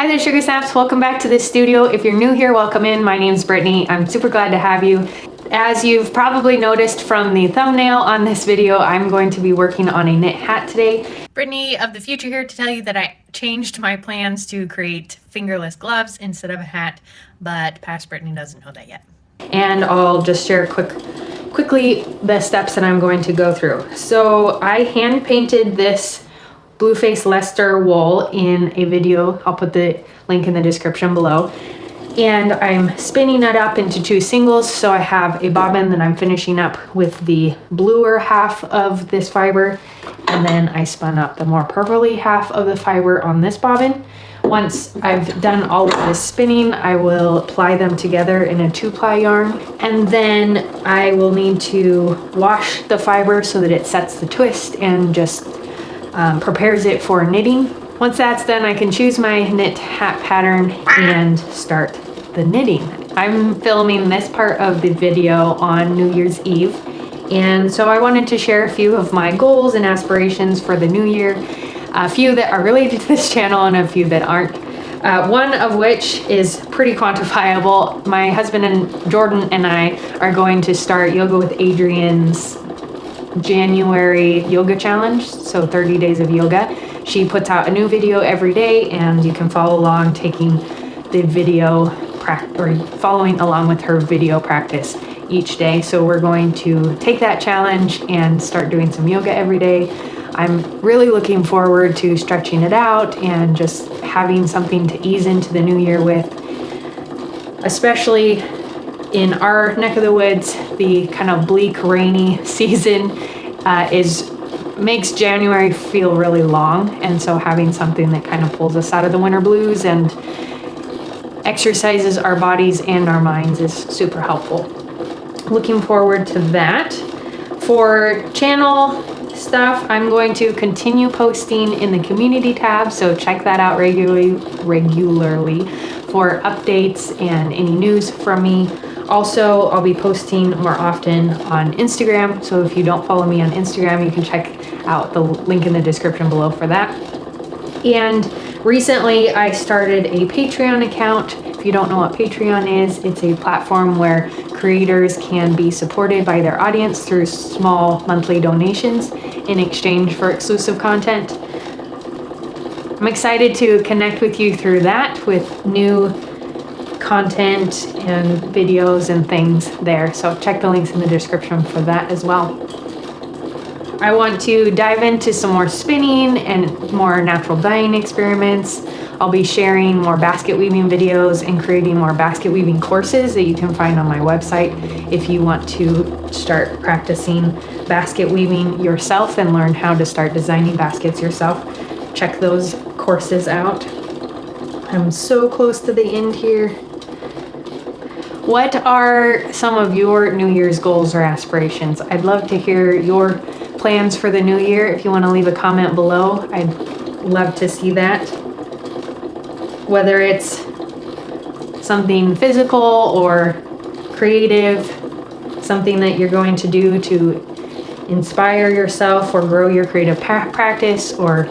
Hi there, Sugar Snaps. Welcome back to this studio. If you're new here, welcome in. My name's Brittany. I'm super glad to have you. As you've probably noticed from the thumbnail on this video, I'm going to be working on a knit hat today. Brittany of the future here to tell you that I changed my plans to create fingerless gloves instead of a hat, but past Brittany doesn't know that yet. And I'll just share quickly the steps that I'm going to go through. So I hand painted this Blueface Leicester wool in a video. I'll put the link in the description below. And I'm spinning it up into two singles. So I have a bobbin that I'm finishing up with the bluer half of this fiber. And then I spun up the more purpley half of the fiber on this bobbin. Once I've done all of this spinning, I will ply them together in a 2-ply yarn. And then I will need to wash the fiber so that it sets the twist and just prepares it for knitting. Once that's done, I can choose my knit hat pattern and start the knitting. I'm filming this part of the video on New Year's Eve, and so I wanted to share a few of my goals and aspirations for the new year, a few that are related to this channel and a few that aren't. One of which is pretty quantifiable. My husband and Jordan and I are going to start Yoga with Adrienne's January yoga challenge, so 30 days of yoga. She puts out a new video every day, and you can follow along taking the video or following along with her video practice each day. So we're going to take that challenge and start doing some yoga every day. I'm really looking forward to stretching it out and just having something to ease into the new year with, especially in our neck of the woods. The kind of bleak, rainy season makes January feel really long, and so having something that kind of pulls us out of the winter blues and exercises our bodies and our minds is super helpful. Looking forward to that. For channel stuff, I'm going to continue posting in the community tab, so check that out regularly for updates and any news from me. Also, I'll be posting more often on Instagram, so if you don't follow me on Instagram, you can check out the link in the description below for that. And recently, I started a Patreon account. If you don't know what Patreon is, it's a platform where creators can be supported by their audience through small monthly donations in exchange for exclusive content. I'm excited to connect with you through that with new content and videos and things there. So check the links in the description for that as well. I want to dive into some more spinning and more natural dyeing experiments. I'll be sharing more basket weaving videos and creating more basket weaving courses that you can find on my website if you want to start practicing basket weaving yourself and learn how to start designing baskets yourself. Check those courses out. I'm so close to the end here. What are some of your New Year's goals or aspirations? I'd love to hear your plans for the new year. If you want to leave a comment below, I'd love to see that. Whether it's something physical or creative, something that you're going to do to inspire yourself or grow your creative practice, or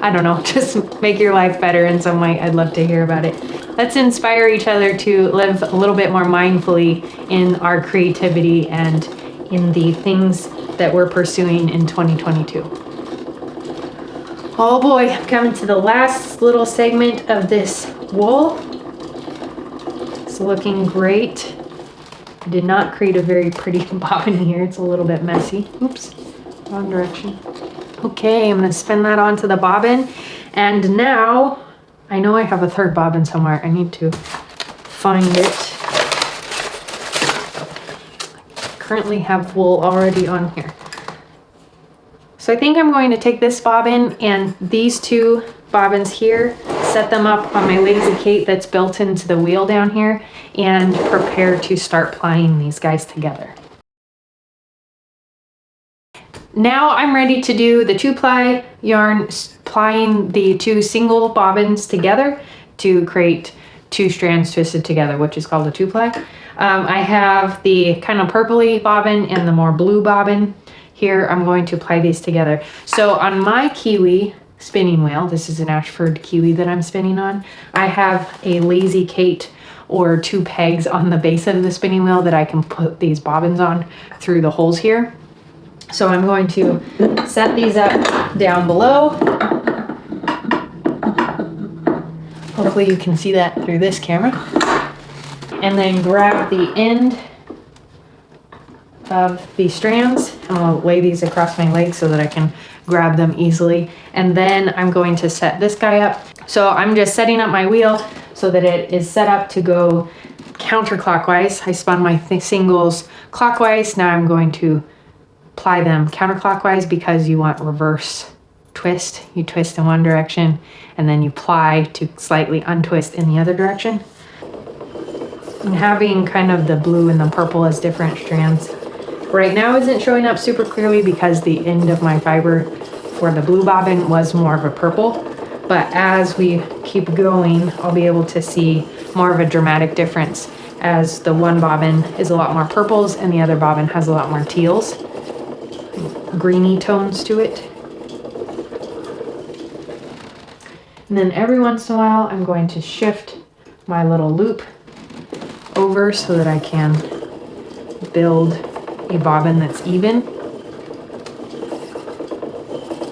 I don't know, just make your life better in some way. I'd love to hear about it. Let's inspire each other to live a little bit more mindfully in our creativity and in the things that we're pursuing in 2022. Oh boy, I'm coming to the last little segment of this wool. It's looking great. I did not create a very pretty bobbin here. It's a little bit messy. Oops, wrong direction. Okay, I'm gonna spin that onto the bobbin. And now, I know I have a third bobbin somewhere. I need to find it. I currently have wool already on here. So I think I'm going to take this bobbin and these two bobbins here, set them up on my Lazy Kate that's built into the wheel down here, and prepare to start plying these guys together. Now I'm ready to do the 2-ply yarn, plying the two single bobbins together to create 2 strands twisted together, which is called a 2-ply. I have the kind of purpley bobbin and the more blue bobbin. Here I'm going to ply these together. So on my kiwi spinning wheel. This is an Ashford Kiwi that I'm spinning on. I have a Lazy Kate or 2 pegs on the base of the spinning wheel that I can put these bobbins on through the holes here. So I'm going to set these up down below. Hopefully you can see that through this camera. And then grab the end of the strands. I'm going to lay these across my legs so that I can grab them easily. And then I'm going to set this guy up. So I'm just setting up my wheel so that it is set up to go counterclockwise. I spun my singles clockwise. Now I'm going to apply them counterclockwise because you want reverse twist. You twist in one direction and then you ply to slightly untwist in the other direction. And having kind of the blue and the purple as different strands right now isn't showing up super clearly because the end of my fiber for the blue bobbin was more of a purple. But as we keep going, I'll be able to see more of a dramatic difference as the one bobbin is a lot more purples and the other bobbin has a lot more teals, greeny tones to it. And then every once in a while, I'm going to shift my little loop over so that I can build a bobbin that's even.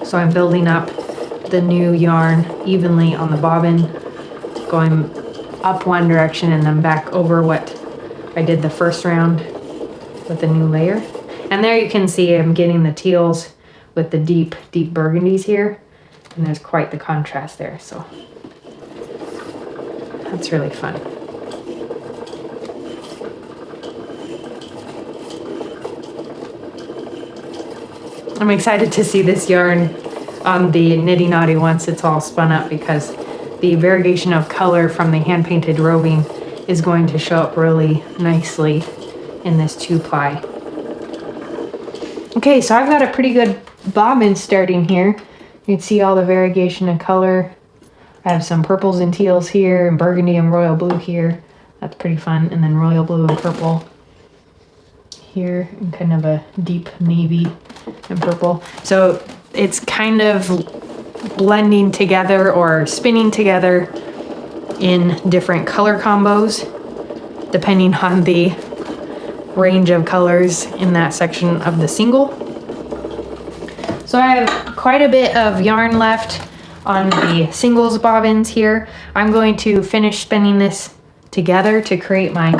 So I'm building up the new yarn evenly on the bobbin, going up one direction and then back over what I did the first round with the new layer. And there you can see I'm getting the teals with the deep burgundies here. And there's quite the contrast there, so that's really fun. I'm excited to see this yarn on the niddy noddy once it's all spun up because the variegation of color from the hand painted roving is going to show up really nicely in this 2-ply. Okay, so I've got a pretty good bobbin starting here. You can see all the variegation of color. I have some purples and teals here, and burgundy and royal blue here. That's pretty fun. And then royal blue and purple here, and kind of a deep navy and purple. So it's kind of blending together or spinning together in different color combos, depending on the range of colors in that section of the single. So I have quite a bit of yarn left on the singles bobbins here. I'm going to finish spinning this together to create my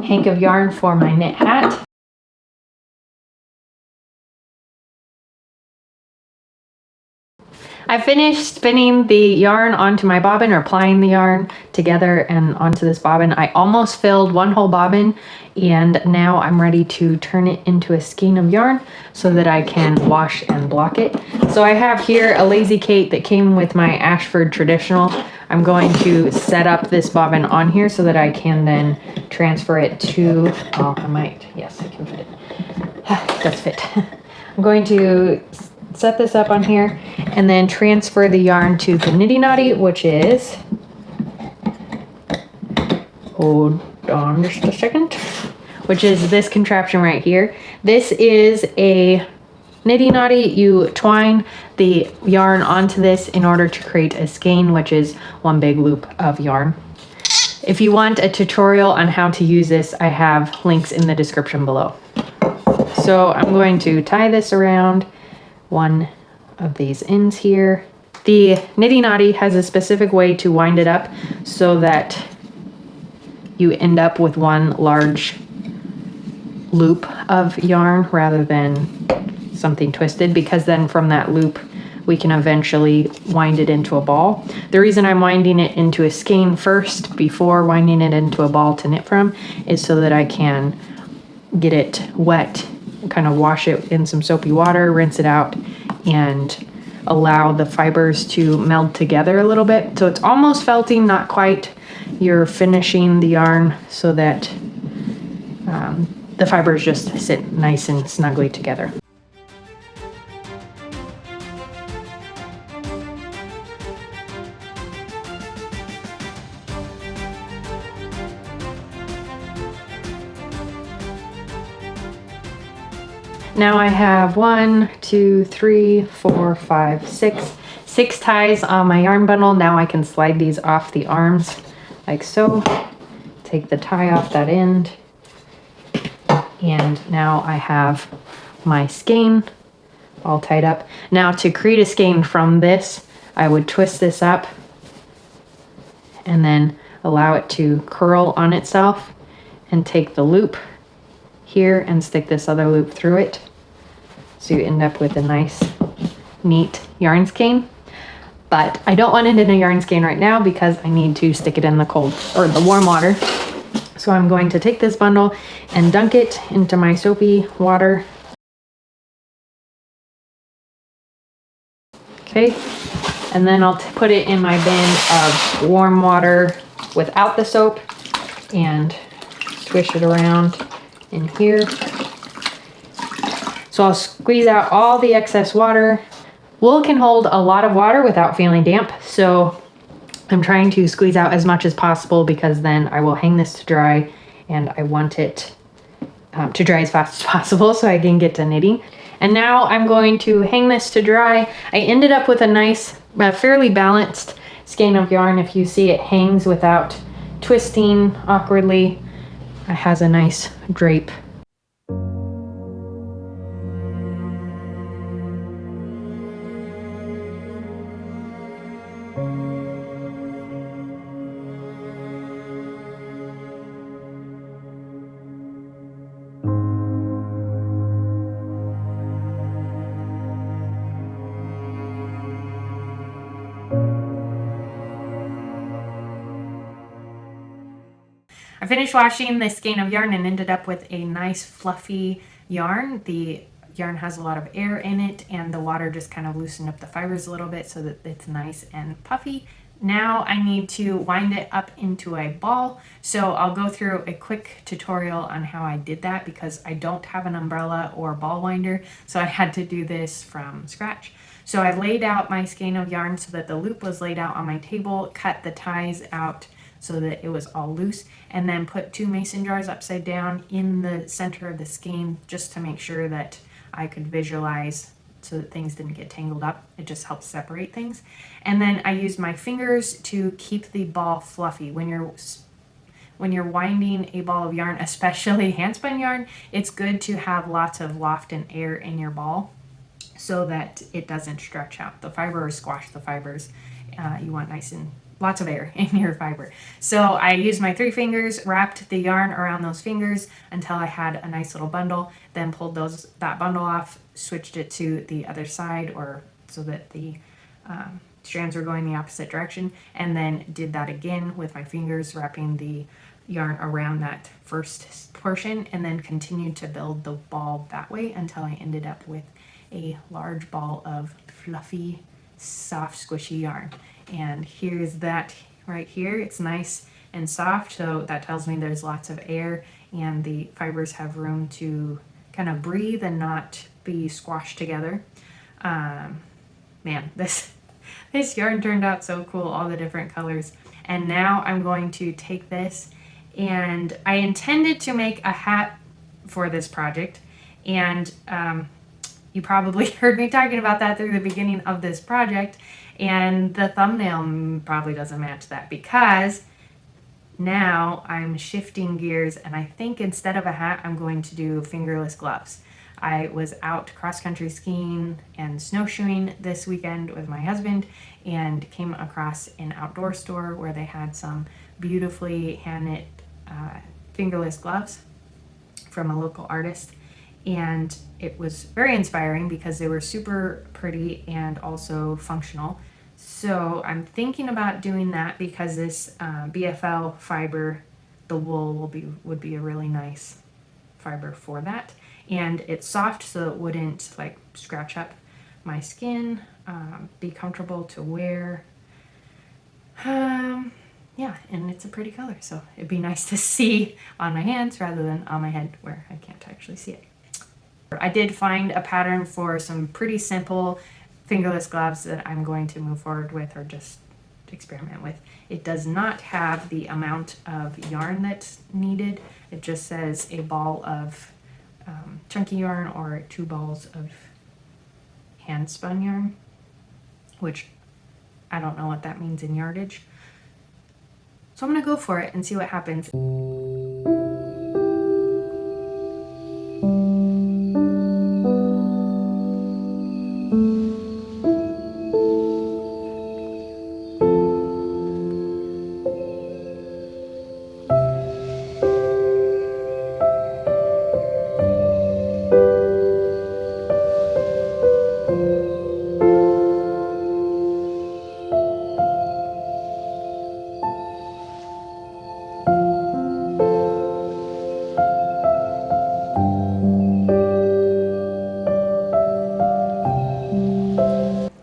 hank of yarn for my knit hat. I finished spinning the yarn onto my bobbin, or applying the yarn together and onto this bobbin. I almost filled one whole bobbin, and now I'm ready to turn it into a skein of yarn so that I can wash and block it. So I have here a Lazy Kate that came with my Ashford Traditional. I'm going to set up this bobbin on here so that I can then transfer it to, oh, I might, yes, I can fit it. Does fit. I'm going to set this up on here and then transfer the yarn to the niddy noddy, which is, hold on just a second, which is this contraption right here. This is a niddy noddy. You twine the yarn onto this in order to create a skein, which is one big loop of yarn. If you want a tutorial on how to use this, I have links in the description below. So I'm going to tie this around one of these ends here. The niddy noddy has a specific way to wind it up so that you end up with one large loop of yarn rather than something twisted, because then from that loop we can eventually wind it into a ball. The reason I'm winding it into a skein first before winding it into a ball to knit from is so that I can get it wet, kind of wash it in some soapy water, rinse it out, and allow the fibers to meld together a little bit. So it's almost felting, not quite. You're finishing the yarn so that the fibers just sit nice and snugly together. Now I have 1, 2, 3, 4, 5, 6, 6 ties on my yarn bundle. Now I can slide these off the arms like so. Take the tie off that end. And now I have my skein all tied up. Now to create a skein from this, I would twist this up and then allow it to curl on itself and take the loop here and stick this other loop through it. So you end up with a nice, neat yarn skein. But I don't want it in a yarn skein right now because I need to stick it in the cold or the warm water. So I'm going to take this bundle and dunk it into my soapy water. Okay, and then I'll put it in my bin of warm water without the soap and swish it around in here. So I'll squeeze out all the excess water. Wool can hold a lot of water without feeling damp, so I'm trying to squeeze out as much as possible because then I will hang this to dry, and I want it to dry as fast as possible so I can get to knitting. And now I'm going to hang this to dry. I ended up with a nice, fairly balanced skein of yarn. If you see, it hangs without twisting awkwardly. It has a nice drape. I finished washing this skein of yarn and ended up with a nice fluffy yarn. The yarn has a lot of air in it and the water just kind of loosened up the fibers a little bit so that it's nice and puffy. Now I need to wind it up into a ball. So I'll go through a quick tutorial on how I did that because I don't have an umbrella or ball winder. So I had to do this from scratch. So I laid out my skein of yarn so that the loop was laid out on my table, cut the ties out so that it was all loose, and then put 2 mason jars upside down in the center of the skein just to make sure that I could visualize so that things didn't get tangled up. It just helps separate things. And then I used my fingers to keep the ball fluffy. When you're winding a ball of yarn, especially hand-spun yarn, it's good to have lots of loft and air in your ball so that it doesn't stretch out the fiber or squash the fibers. You want nice and lots of air in your fiber. So I used my 3 fingers, wrapped the yarn around those fingers until I had a nice little bundle, then pulled that bundle off, switched it to the other side or so that the strands were going the opposite direction, and then did that again with my fingers, wrapping the yarn around that first portion, and then continued to build the ball that way until I ended up with a large ball of fluffy, soft, squishy yarn. And here's that right here. It's nice and soft, so that tells me there's lots of air and the fibers have room to kind of breathe and not be squashed together. Man, this yarn turned out so cool, all the different colors. And now I'm going to take this, and I intended to make a hat for this project, and you probably heard me talking about that through the beginning of this project, and the thumbnail probably doesn't match that because now I'm shifting gears, and I think instead of a hat, I'm going to do fingerless gloves. I was out cross-country skiing and snowshoeing this weekend with my husband and came across an outdoor store where they had some beautifully hand-knit fingerless gloves from a local artist. And it was very inspiring because they were super pretty and also functional. So I'm thinking about doing that because this BFL fiber, the wool would be a really nice fiber for that. And it's soft, so it wouldn't like scratch up my skin, be comfortable to wear. Yeah, and it's a pretty color, so it'd be nice to see on my hands rather than on my head where I can't actually see it. I did find a pattern for some pretty simple fingerless gloves that I'm going to move forward with or just experiment with. It does not have the amount of yarn that's needed. It just says a ball of chunky yarn or 2 balls of hand spun yarn, which I don't know what that means in yardage. So I'm gonna go for it and see what happens.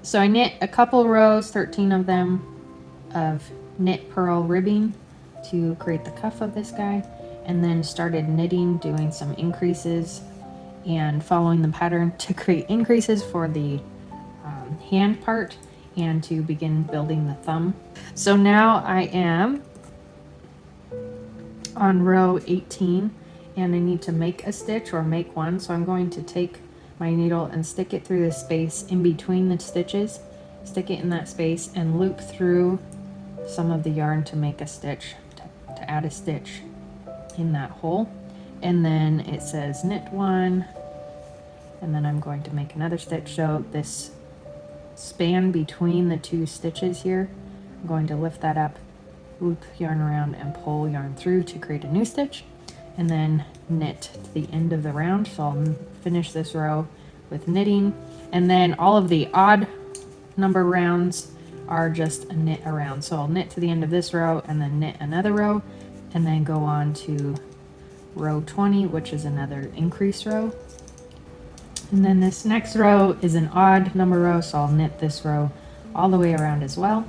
So I knit a couple rows, 13 of them, of knit purl ribbing to create the cuff of this guy, and then started knitting, doing some increases and following the pattern to create increases for the hand part and to begin building the thumb. So now I am on row 18 and I need to make a stitch or make one. So I'm going to take my needle and stick it through the space in between the stitches, stick it in that space and loop through some of the yarn to make a stitch, to add a stitch in that hole. And then it says knit one, and then I'm going to make another stitch. So this span between the two stitches here, I'm going to lift that up, loop yarn around and pull yarn through to create a new stitch, and then knit to the end of the round. So I'll finish this row with knitting, and then all of the odd number rounds are just a knit around. So I'll knit to the end of this row and then knit another row and then go on to row 20, which is another increase row. And then this next row is an odd number row, so I'll knit this row all the way around as well.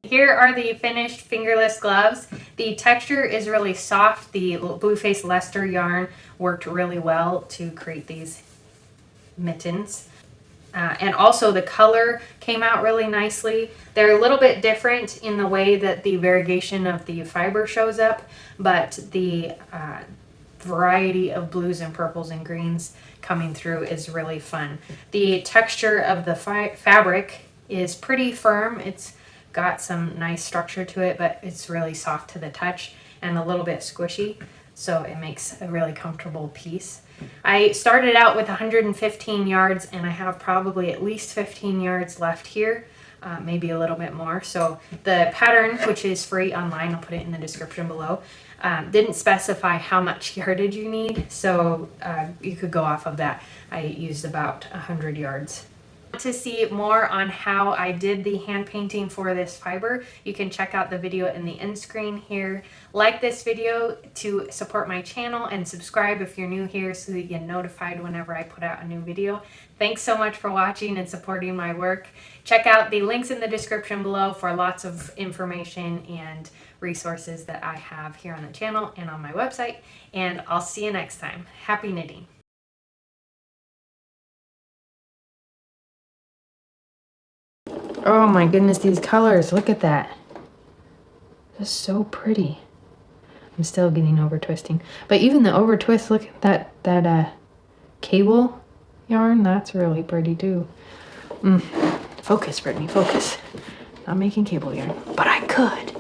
Here are the finished fingerless gloves. The texture is really soft. The Blueface Leicester yarn worked really well to create these mittens. And also the color came out really nicely. They're a little bit different in the way that the variegation of the fiber shows up, but the variety of blues and purples and greens coming through is really fun. The texture of the fabric is pretty firm. It's got some nice structure to it, but it's really soft to the touch and a little bit squishy, so it makes a really comfortable piece. I started out with 115 yards and I have probably at least 15 yards left here, maybe a little bit more. So the pattern, which is free online, I'll put it in the description below, didn't specify how much yardage you need, so you could go off of that. I used about 100 yards. To see more on how I did the hand painting for this fiber, you can check out the video in the end screen here. Like this video to support my channel and subscribe if you're new here so that you get notified whenever I put out a new video. Thanks so much for watching and supporting my work. Check out the links in the description below for lots of information and resources that I have here on the channel and on my website. And I'll see you next time. Happy knitting. Oh my goodness, these colors, look at that. That's so pretty. I'm still getting over twisting. But even the over twist, look at that cable yarn, that's really pretty too. Focus, Brittany, focus. Not making cable yarn, but I could.